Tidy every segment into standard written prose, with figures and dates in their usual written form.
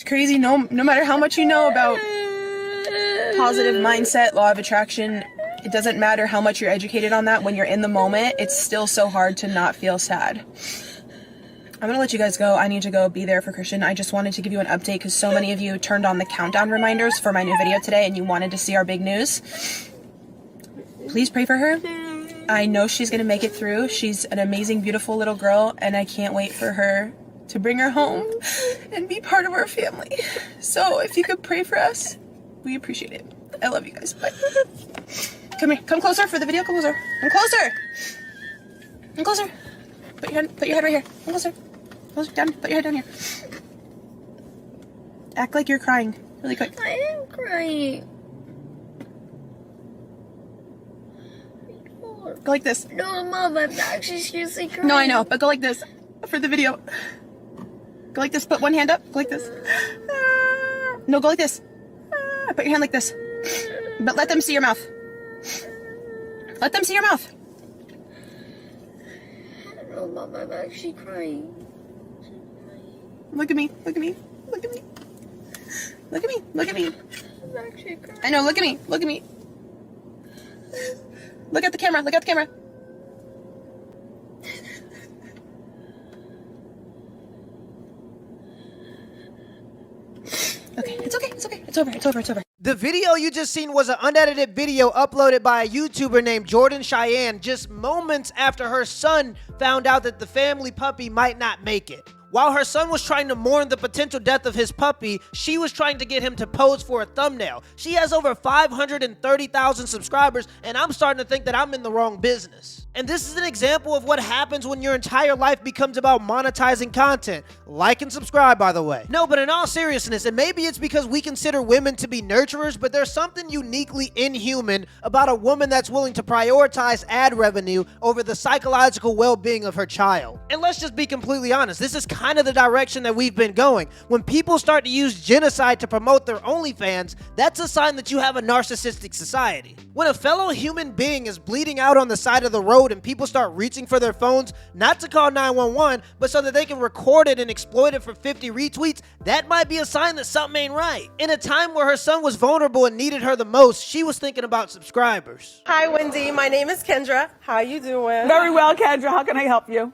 crazy. No matter how much you know about positive mindset, law of attraction, it doesn't matter how much you're educated on that. When you're in the moment, it's still so hard to not feel sad. I'm gonna let you guys go. I need to go be there for Christian. I just wanted to give you an update because so many of you turned on the countdown reminders for my new video today and you wanted to see our big news. Please pray for her. I know she's gonna make it through. She's an amazing, beautiful little girl, and I can't wait for her to bring her home and be part of our family. So if you could pray for us, we appreciate it. I love you guys. Bye. Come here. Come closer for the video. Come closer. Come closer. Come closer. Put your head right here. Come closer. Closer. Down. Put your head down here. Act like you're crying. Really quick. I am crying. Go like this. No, Mom, I'm actually seriously crying. No, I know, but go like this for the video. Go like this. Put one hand up. Go like this. No, go like this. Put your hand like this. But let them see your mouth. Let them see your mouth. No, Mom, I'm actually crying. Look at me. Look at me. Look at me. Look at me. Look at me. I'm actually crying. I know. Look at me. Look at me. Look at the camera. Look at the camera. Okay. It's okay. It's okay. It's over. It's over. It's over. The video you just seen was an unedited video uploaded by a YouTuber named Jordan Cheyenne just moments after her son found out that the family puppy might not make it. While her son was trying to mourn the potential death of his puppy, she was trying to get him to pose for a thumbnail. She has over 530,000 subscribers, and I'm starting to think that I'm in the wrong business. And this is an example of what happens when your entire life becomes about monetizing content. Like and subscribe, by the way. No, but in all seriousness, and maybe it's because we consider women to be nurturers, but there's something uniquely inhuman about a woman that's willing to prioritize ad revenue over the psychological well-being of her child. And let's just be completely honest, this is kind of the direction that we've been going. When people start to use genocide to promote their OnlyFans, that's a sign that you have a narcissistic society. When a fellow human being is bleeding out on the side of the road and people start reaching for their phones, not to call 911, but so that they can record it and exploit it for 50 retweets, that might be a sign that something ain't right. In a time where her son was vulnerable and needed her the most, she was thinking about subscribers. Hi, Wendy. My name is Kendra. How you doing? Very well, Kendra. How can I help you?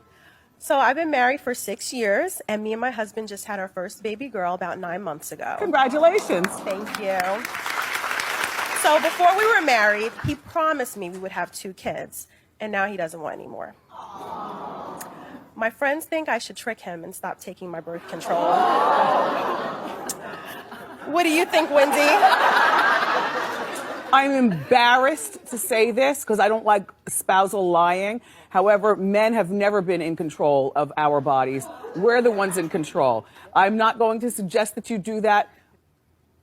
So I've been married for 6 years, and me and my husband just had our first baby girl about 9 months ago. Congratulations. Thank you. So before we were married, he promised me we would have 2 kids, and now he doesn't want any more. My friends think I should trick him and stop taking my birth control. What do you think, Wendy? I'm embarrassed to say this because I don't like spousal lying. However, men have never been in control of our bodies. We're the ones in control. I'm not going to suggest that you do that,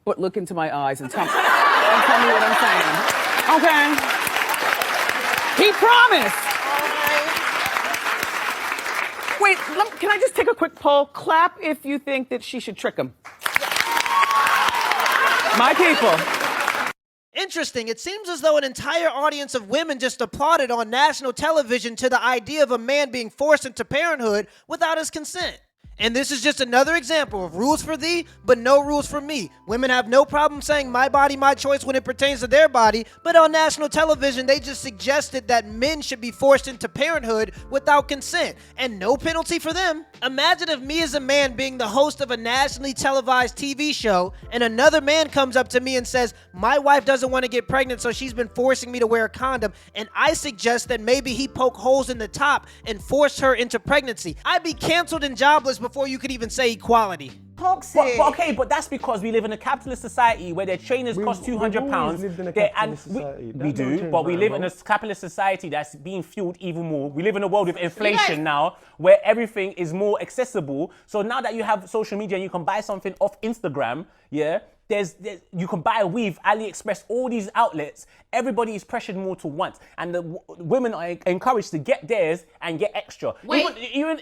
but look into my eyes and tell me what I'm saying. Okay? He promised. Wait, can I just take a quick poll? Clap if you think that she should trick him. My people. Interesting. It seems as though an entire audience of women just applauded on national television to the idea of a man being forced into parenthood without his consent. And this is just another example of rules for thee, but no rules for me. Women have no problem saying my body, my choice when it pertains to their body, but on national television, they just suggested that men should be forced into parenthood without consent, and no penalty for them. Imagine if me as a man being the host of a nationally televised TV show, and another man comes up to me and says, my wife doesn't want to get pregnant, so she's been forcing me to wear a condom, and I suggest that maybe he poke holes in the top and force her into pregnancy. I'd be canceled and jobless before you could even say equality. Toxic. But that's because we live in a capitalist society where their trainers cost £200. We do, but we live in a capitalist society that's being fueled even more. We live in a world with inflation now, where everything is more accessible. So now that you have social media and you can buy something off Instagram, yeah, you can buy a weave, AliExpress, all these outlets. Everybody is pressured more to want, and the women are encouraged to get theirs and get extra.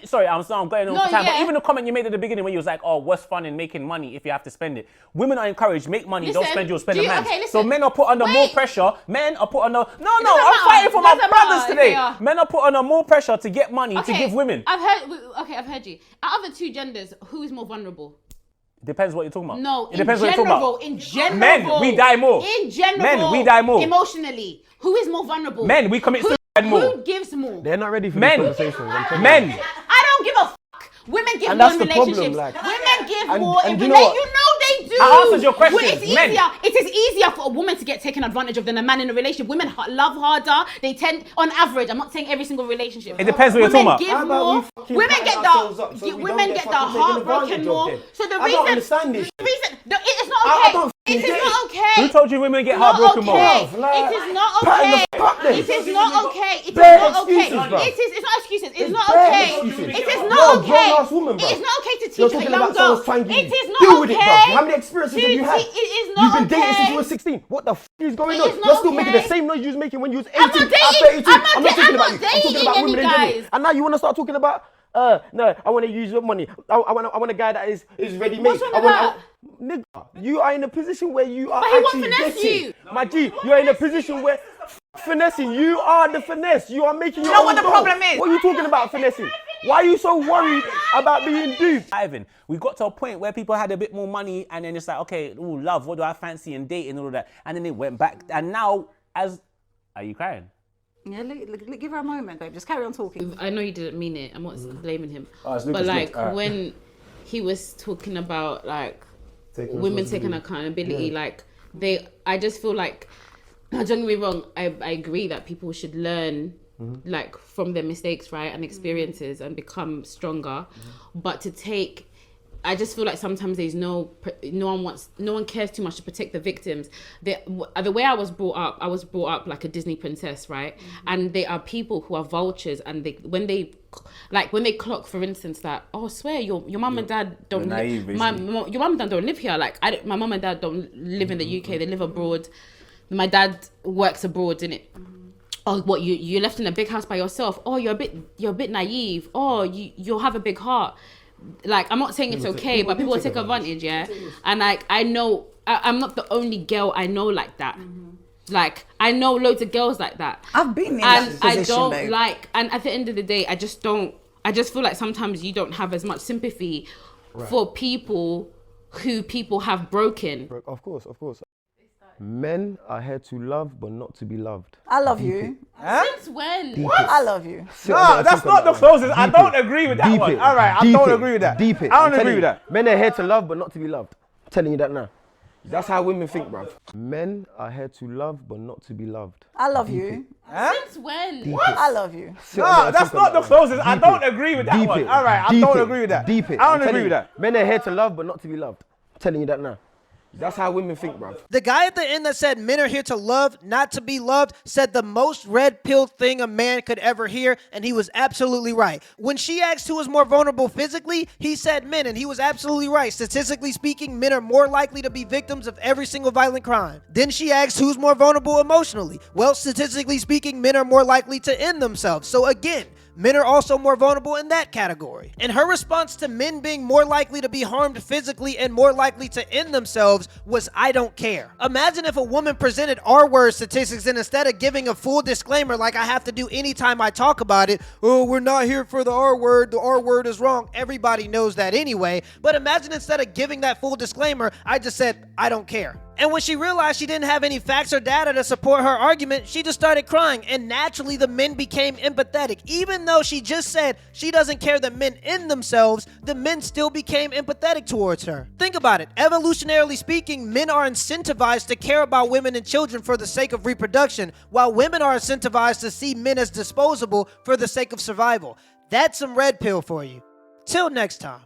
Sorry, I'm going on for time, but even the comment you made at the beginning when you was like, "Oh, what's fun in making money if you have to spend it?" Women are encouraged, make money, don't spend your spend a man. So men are put under more pressure. Men are put under I'm fighting for my brothers today. Men are put under more pressure to get money to give women. I've heard you. Out of the 2 genders, who is more vulnerable? Depends what you're talking about. No, it depends what you're talking about. In general. Men, we die more. In general. Men, we die more. Emotionally. Who is more vulnerable? Men, we commit suicide more. Who gives more? They're not ready for Men. these conversations. I'm telling Men. you. I don't give a fuck. Women give And more that's in the problem, relationships. like- Women give and- more and in you know relationships. what? You know they do. I answered your question. Well, it's Men. easier. It is easier for a woman to get taken advantage of than a man in a relationship. Women love harder. They tend, on average, I'm not saying every single relationship. It depends what you're talking about. Give How about we more. fucking Women pattern get ourselves up so we don't women get get the fucking taken heartbroken advantage of more. then? So the I reason, don't understand this. the reason, it's not I okay. don't It is get not it. okay. Who told you women get It's not heartbroken more? okay. Like, It is not pattern okay. the fuck then. It is not okay. It is Bare not okay. excuses, bro. It's not excuses. It's not bare okay. excuses. It is You're not a okay. grown-ass woman, bro. It is not okay to You're teach a talking young about girl. someone's trying to It is not deal okay. with it, bro. How many experiences have you had? It is not You've been dating since okay. you were 16. What the f is going It on? is not You're still making the okay. same noise you was making when you was 18. I'm not dating. After 18. I'm not talking about you. I'm dating talking about women in any general. guys. And now you want to start talking about, no, I want to use your money. I want a guy that is ready made. What's wrong with that? Nigga, you are in a position where you are But he won't actually finesse getting. you. My G, you are in a position where finessing. You are the finesse. You are making your know own what the dough. problem is? What are you talking about finessing? Why are you so worried about being duped? Ivan, we got to a point where people had a bit more money and then it's like, okay, ooh, love, what do I fancy and dating and all that. And then it went back. And now, are you crying? Yeah, give her a moment, babe. Just carry on talking. I know you didn't mean it. I'm not blaming him. it's But Lucas, like Luke. Alright. when he was talking about like women taking accountability, like I just feel like, don't get me wrong, I agree that people should learn like from their mistakes, right, and experiences and become stronger. But I just feel like sometimes there's no one cares too much to protect the victims. The way I was brought up like a Disney princess, right? And there are people who are vultures, and when they clock, for instance, that I swear your mum and dad don't naive, your mum and dad don't live here. Like my mum and dad don't live in the UK. They live abroad. My dad works abroad, innit? Oh, what you're left in a big house by yourself? Oh, you're a bit naive. Oh, you'll have a big heart. Like, I'm not saying it's okay, but people will take advantage, yeah? And like, I know, I'm not the only girl I know like that. Like, I know loads of girls like that. I've been in that position, I don't babe. and at the end of the day, I just feel like sometimes you don't have as much sympathy for people who people have broken. Of course. Men are here to love, but not to be loved. I love you. Since when? I love you. No, that's not the closest. I don't agree with that one. All right, I don't agree with that. Deep it. I I'm don't agree telling with you, that. Men are here to love, but not to be loved. I'm telling you that now. That's how women think, bruv. Men are here to love, but not to be loved. I love you. Since when? I love you. No, that's not the closest. I don't agree with that one. All right, I don't agree with that. Deep it. I I'm don't agree telling with you, that. Men are here to love, but not to be loved. I'm telling you that now. That's how women think, bruv. The guy at the end that said men are here to love, not to be loved, said the most red-pilled thing a man could ever hear, and he was absolutely right. When she asked who was more vulnerable physically, he said men, and he was absolutely right. Statistically speaking, men are more likely to be victims of every single violent crime. Then she asked who's more vulnerable emotionally. Well, statistically speaking, men are more likely to end themselves. So again, men are also more vulnerable in that category. And her response to men being more likely to be harmed physically and more likely to end themselves was, I don't care. Imagine if a woman presented R-word statistics and instead of giving a full disclaimer like I have to do anytime I talk about it, oh, we're not here for the R-word is wrong. Everybody knows that anyway. But imagine instead of giving that full disclaimer, I just said, I don't care. And when she realized she didn't have any facts or data to support her argument, she just started crying, and naturally the men became empathetic. Even though she just said she doesn't care that men end themselves, the men still became empathetic towards her. Think about it. Evolutionarily speaking, men are incentivized to care about women and children for the sake of reproduction, while women are incentivized to see men as disposable for the sake of survival. That's some red pill for you. Till next time.